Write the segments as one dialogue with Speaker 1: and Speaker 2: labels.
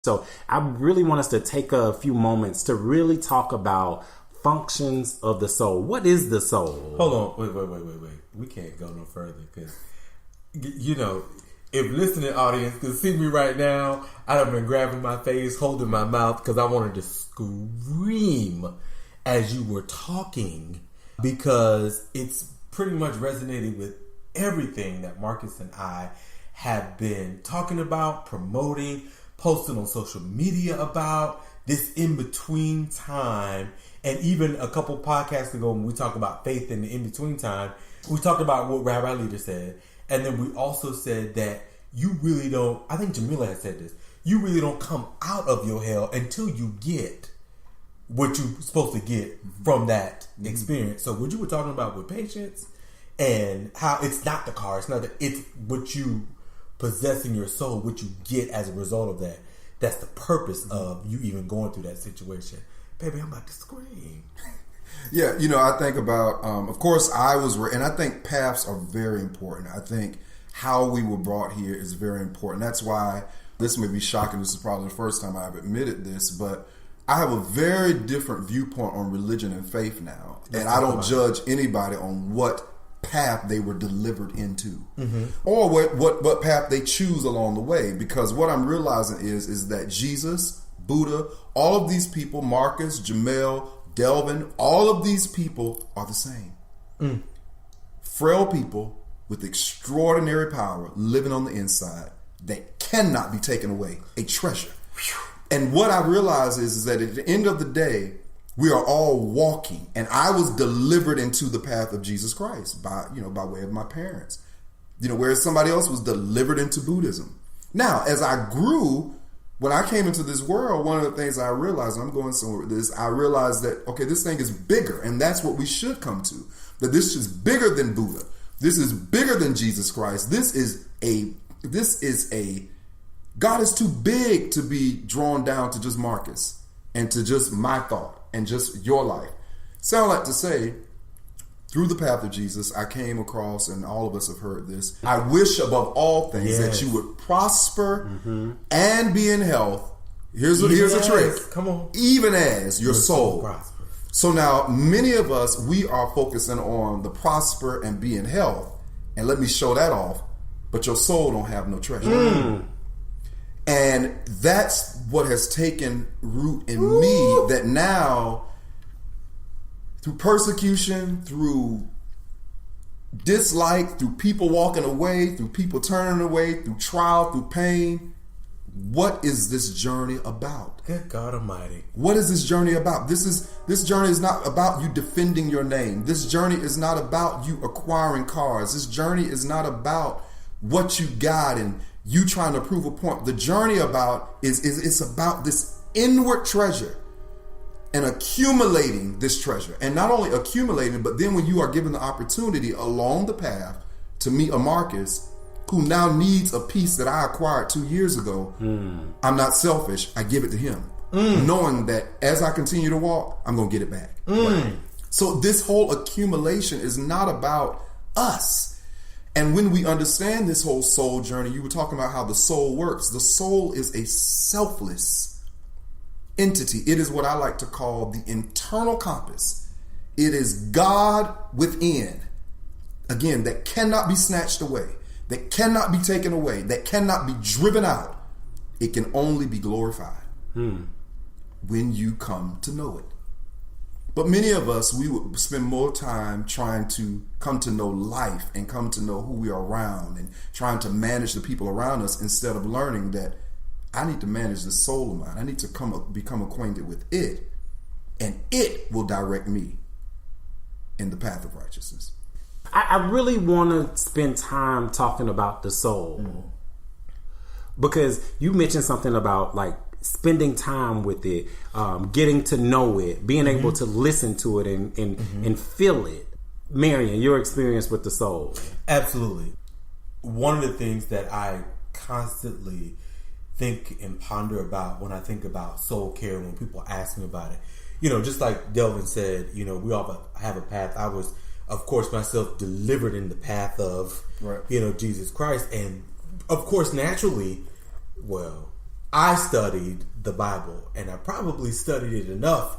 Speaker 1: So I really want us to take a few moments to really talk about functions of the soul. What is the soul?
Speaker 2: Hold on. Wait. We can't go no further because, if listening audience could see me right now, I'd have been grabbing my face, holding my mouth because I wanted to scream as you were talking because it's pretty much resonated with everything that Marcus and I have been talking about, promoting, posting on social media about, this in-between time. And even a couple podcasts ago when we talked about faith in the in-between time, we talked about what Rabbi Leader said. And then we also said that you really don't, I think Jamila had said this, you really don't come out of your hell until you get what you're supposed to get from that experience. So what you were talking about with patience and how it's not the car, it's what you possess in your soul, what you get as a result of that. That's the purpose of you even going through that situation. Baby, I'm about to scream.
Speaker 3: Yeah, I think about, of course, and I think paths are very important. I think how we were brought here is very important. That's why this may be shocking. This is probably the first time I've admitted this, but I have a very different viewpoint on religion and faith now. And I don't judge anybody on what path they were delivered into or what path they choose along the way. Because what I'm realizing is that Jesus, Buddha, all of these people, Marcus, Jamel, Delvin, all of these people are the same. Frail people with extraordinary power living on the inside that cannot be taken away. A treasure. And what I realize is that at the end of the day, we are all walking. And I was delivered into the path of Jesus Christ by way of my parents. Whereas somebody else was delivered into Buddhism. Now, as I grew, when I came into this world, one of the things I realized, I'm going somewhere with this, I realized that, okay, this thing is bigger, and that's what we should come to. That this is bigger than Buddha. This is bigger than Jesus Christ. This is a, God is too big to be drawn down to just Marcus and to just my thought and just your life. So I like to say, through the path of Jesus, I came across, and all of us have heard this, I wish above all things that you would prosper and be in health. Here's a trick.
Speaker 2: Come on.
Speaker 3: Even as your soul prospers. So now, many of us, we are focusing on the prosper and be in health. And let me show that off. But your soul don't have no treasure. And that's what has taken root in me, that now, through persecution, through dislike, through people walking away, through people turning away, through trial, through pain, what is this journey about?
Speaker 2: Good God Almighty.
Speaker 3: What is this journey about? This journey is not about you defending your name. This journey is not about you acquiring cars. This journey is not about what you got and you trying to prove a point. The journey about it's about this inward treasure and accumulating this treasure. And not only accumulating, but then when you are given the opportunity along the path to meet a Marcus who now needs a piece that I acquired 2 years ago, I'm not selfish. I give it to him, knowing that as I continue to walk, I'm going to get it back. Right. So this whole accumulation is not about us. And when we understand this whole soul journey, you were talking about how the soul works. The soul is a selfless entity. It is what I like to call the internal compass. It is God within, again, that cannot be snatched away, that cannot be taken away, that cannot be driven out. It can only be glorified when you come to know it. But many of us, we would spend more time trying to come to know life and come to know who we are around and trying to manage the people around us instead of learning that I need to manage the soul of mine. I need to become acquainted with it, and it will direct me in the path of righteousness.
Speaker 1: I really want to spend time talking about the soul because you mentioned something about like spending time with it, getting to know it, being able to listen to it and feel it. Marion, your experience with the soul.
Speaker 2: Absolutely. One of the things that I constantly think and ponder about when I think about soul care, when people ask me about it, just like Delvin said, we all have a path. I was, of course, myself delivered in the path of, Jesus Christ. And of course, naturally, I studied the Bible, and I probably studied it enough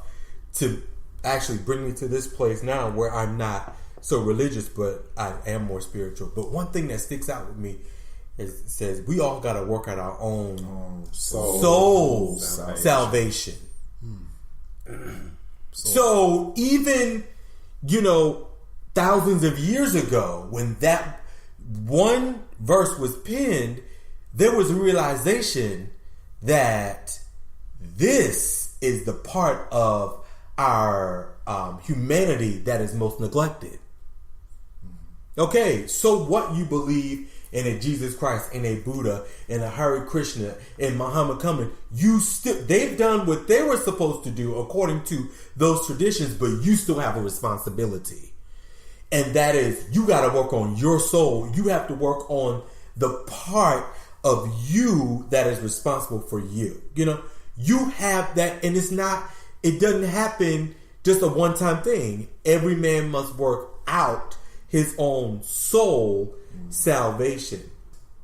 Speaker 2: to actually bring me to this place now where I'm not so religious, but I am more spiritual. But one thing that sticks out with me is it says we all got to work out our own soul salvation. So even, thousands of years ago, when that one verse was penned, there was a realization that this is the part of our humanity that is most neglected. Okay, so what you believe in a Jesus Christ, in a Buddha, in a Hare Krishna, in Muhammad coming, they've done what they were supposed to do according to those traditions, but you still have a responsibility. And that is, you got to work on your soul. You have to work on the part of you that is responsible for you. You have that, and it doesn't happen just a one-time thing. Every man must work out his own soul salvation.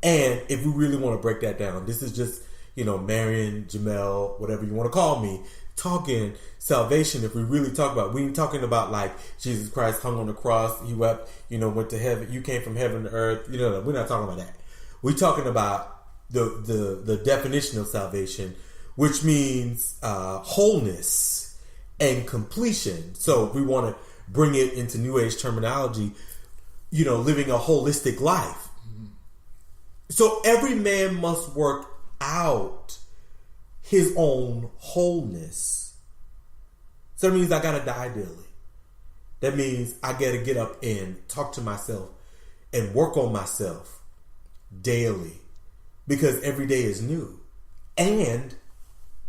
Speaker 2: And if we really want to break that down, this is just, Marion, Jamel, whatever you want to call me, talking salvation. If we really talk about, we ain't talking about like Jesus Christ hung on the cross, he wept, went to heaven, you came from heaven to earth. We're not talking about that. We're talking about the definition of salvation, which means wholeness and completion. So if we want to bring it into New Age terminology, living a holistic life. So every man must work out his own wholeness. So that means I gotta die daily. That means I gotta get up and talk to myself and work on myself daily, because every day is new. And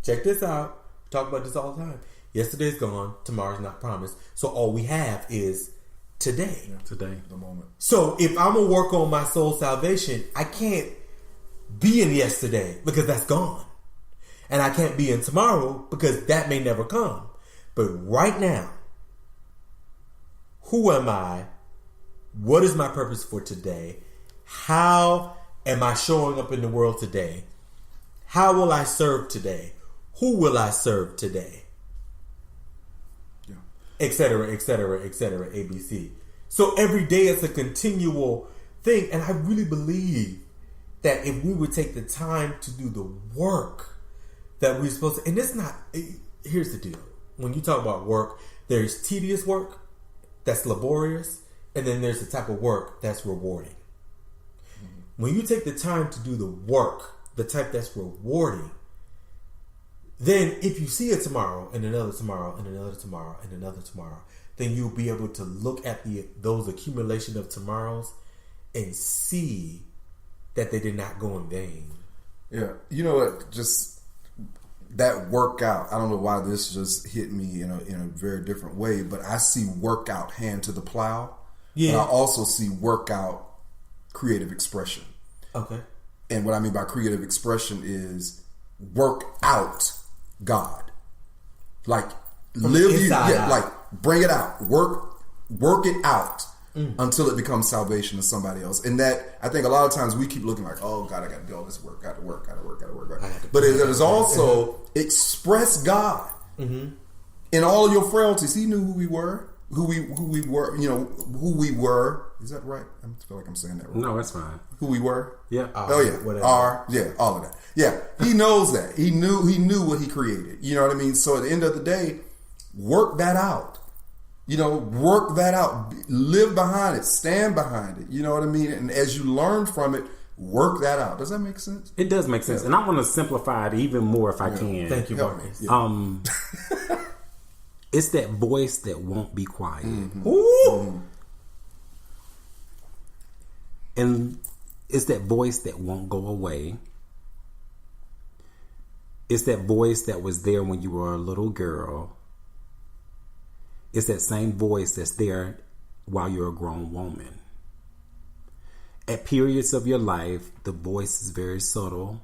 Speaker 2: check this out, we talk about this all the time. Yesterday's gone, tomorrow's not promised. So all we have is today.
Speaker 3: Today, the moment.
Speaker 2: So if I'm gonna work on my soul salvation, I can't be in yesterday because that's gone. And I can't be in tomorrow because that may never come. But right now, who am I? What is my purpose for today? How am I showing up in the world today? How will I serve today? Who will I serve today? Etc., etc., etc., ABC. So every day it's a continual thing. And I really believe that if we would take the time to do the work that we're supposed to, and it's not, here's the deal. When you talk about work, there's tedious work that's laborious, and then there's the type of work that's rewarding. Mm-hmm. When you take the time to do the work, the type that's rewarding, then if you see it tomorrow and another tomorrow and another tomorrow and another tomorrow, then you'll be able to look at those accumulation of tomorrows and see that they did not go in vain.
Speaker 3: Yeah. You know what? Just that workout, I don't know why this just hit me in a very different way, but I see workout hand to the plow. Yeah. And I also see workout creative expression.
Speaker 2: Okay.
Speaker 3: And what I mean by creative expression is work out God. Like like bring it out. Work it out until it becomes salvation to somebody else. And that, I think a lot of times we keep looking like, oh God, I got to do all this work, got to work. But it is also express God in all of your frailties. He knew who we were. Who we were, who we were. Is that right? I feel like I'm saying that wrong.
Speaker 1: No, that's fine.
Speaker 3: Who we were?
Speaker 1: Yeah.
Speaker 3: Oh yeah. Whatever. Yeah, all of that. Yeah. He knows that. He knew what he created. You know what I mean? So at the end of the day, work that out. Work that out. Live behind it. Stand behind it. You know what I mean? And as you learn from it, work that out. Does that make sense?
Speaker 1: It does make sense. Yeah. And I want to simplify it even more if I can.
Speaker 2: Thank you, Marcus. Yeah.
Speaker 1: It's that voice that won't be quiet.
Speaker 2: Mm-hmm. Ooh.
Speaker 1: And it's that voice that won't go away. It's that voice that was there when you were a little girl. It's that same voice that's there while you're a grown woman. At periods of your life, the voice is very subtle.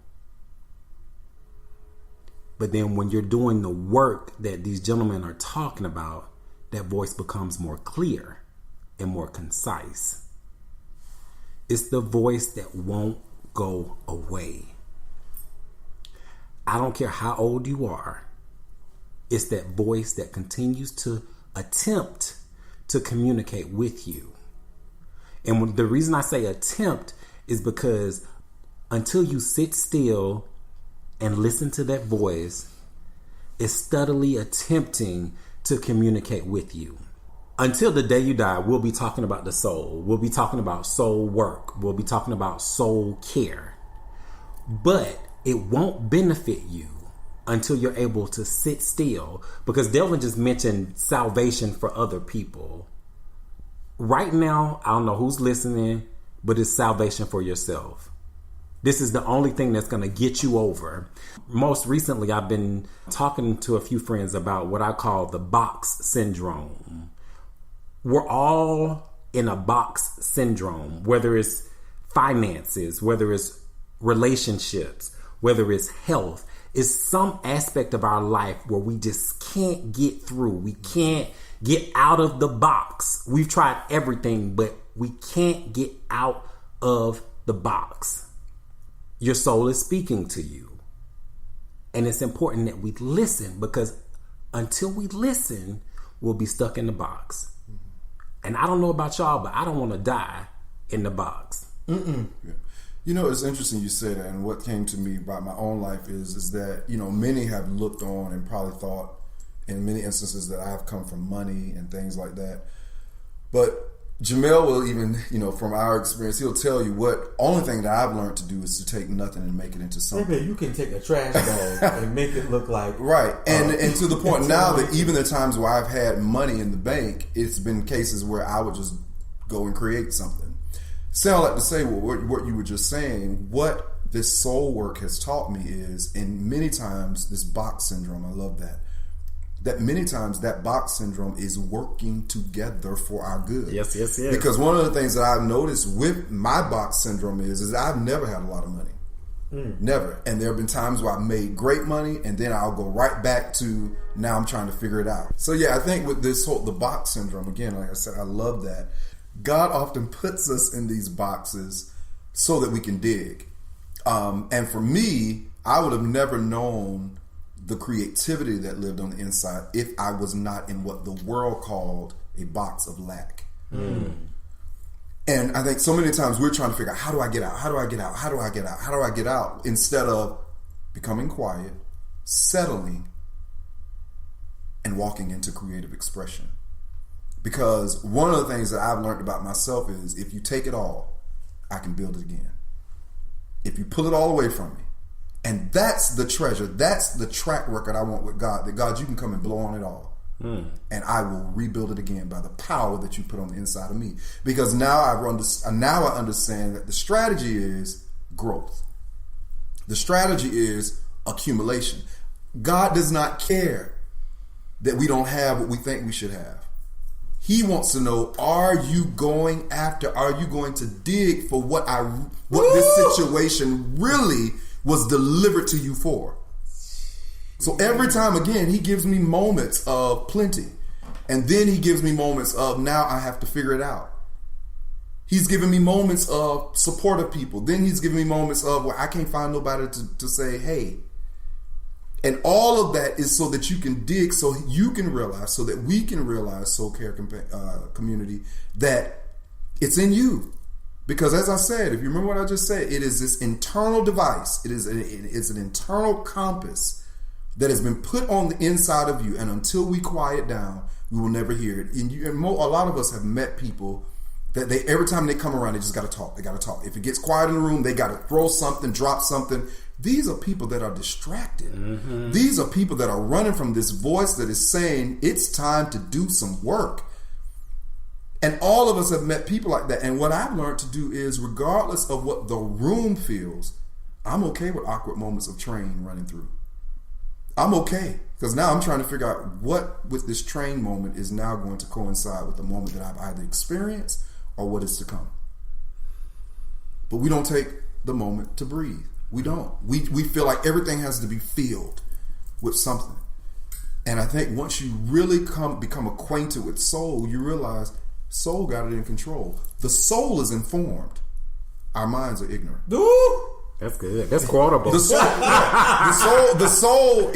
Speaker 1: But then when you're doing the work that these gentlemen are talking about, that voice becomes more clear and more concise. It's the voice that won't go away. I don't care how old you are, it's that voice that continues to attempt to communicate with you. And the reason I say attempt is because until you sit still and listen to that voice, it's steadily attempting to communicate with you. Until the day you die, we'll be talking about the soul. We'll be talking about soul work. We'll be talking about soul care. But it won't benefit you until you're able to sit still. Because Delvin just mentioned salvation for other people. Right now, I don't know who's listening, but it's salvation for yourself. This is the only thing that's going to get you over. Most recently, I've been talking to a few friends about what I call the box syndrome. We're all in a box syndrome, whether it's finances, whether it's relationships, whether it's health. It's some aspect of our life where we just can't get through. We can't get out of the box. We've tried everything, but we can't get out of the box. Your soul is speaking to you. And it's important that we listen, because until we listen, we'll be stuck in the box. And I don't know about y'all, but I don't want to die in the box.
Speaker 3: Yeah. You know, it's interesting you say that, and what came to me about my own life is that, you know, many have looked on and probably thought in many instances that I've come from money and things like that. But Jamel will even, you know, from our experience, he'll tell you what only thing that I've learned to do is to take nothing and make it into something.
Speaker 2: Maybe you can take a trash bag and make it look like
Speaker 3: right. And to the point now that even the times where I've had money in the bank, it's been cases where I would just go and create something. Sound like to say, well, what you were just saying, what this soul work has taught me is, and many times this box syndrome, I love that many times that box syndrome is working together for our good.
Speaker 1: Yes.
Speaker 3: Because one of the things that I've noticed with my box syndrome is I've never had a lot of money. Never. And there have been times where I've made great money, and then I'll go right back to now I'm trying to figure it out. So yeah, I think with this the box syndrome, again, like I said, I love that. God often puts us in these boxes so that we can dig. And for me, I would have never known the creativity that lived on the inside if I was not in what the world called a box of lack. And I think so many times we're trying to figure out, how do I get out? How do I get out? How do I get out? How do I get out? Instead of becoming quiet, settling, and walking into creative expression. Because one of the things that I've learned about myself is if you take it all, I can build it again. If you pull it all away from me. And that's the treasure. That's the track record I want with God. That God, you can come and blow on it all. And I will rebuild it again by the power that you put on the inside of me. Because now I understand that the strategy is growth. The strategy is accumulation. God does not care that we don't have what we think we should have. He wants to know, are you going to dig for what this situation really was delivered to you for? So every time, again, he gives me moments of plenty. And then he gives me moments of now I have to figure it out. He's giving me moments of supportive people. Then he's giving me moments of where I can't find nobody to say, hey. And all of that is so that you can dig, so you can realize, so that we can realize, Soul Care community, that it's in you. Because as I said, if you remember what I just said, it is this internal device. It is an internal compass that has been put on the inside of you. And until we quiet down, we will never hear it. And a lot of us have met people that every time they come around, they just got to talk. They got to talk. If it gets quiet in the room, they got to throw something, drop something. These are people that are distracted. These are people that are running from this voice that is saying it's time to do some work. And all of us have met people like that. And what I've learned to do is, regardless of what the room feels, I'm okay with awkward moments of train running through. I'm okay. Because now I'm trying to figure out what with this train moment is now going to coincide with the moment that I've either experienced or what is to come. But we don't take the moment to breathe. We don't. We feel like everything has to be filled with something. And I think once you really become acquainted with soul, you realize soul got it in control. The soul is informed. Our minds are ignorant.
Speaker 1: That's good. That's quotable.
Speaker 3: The soul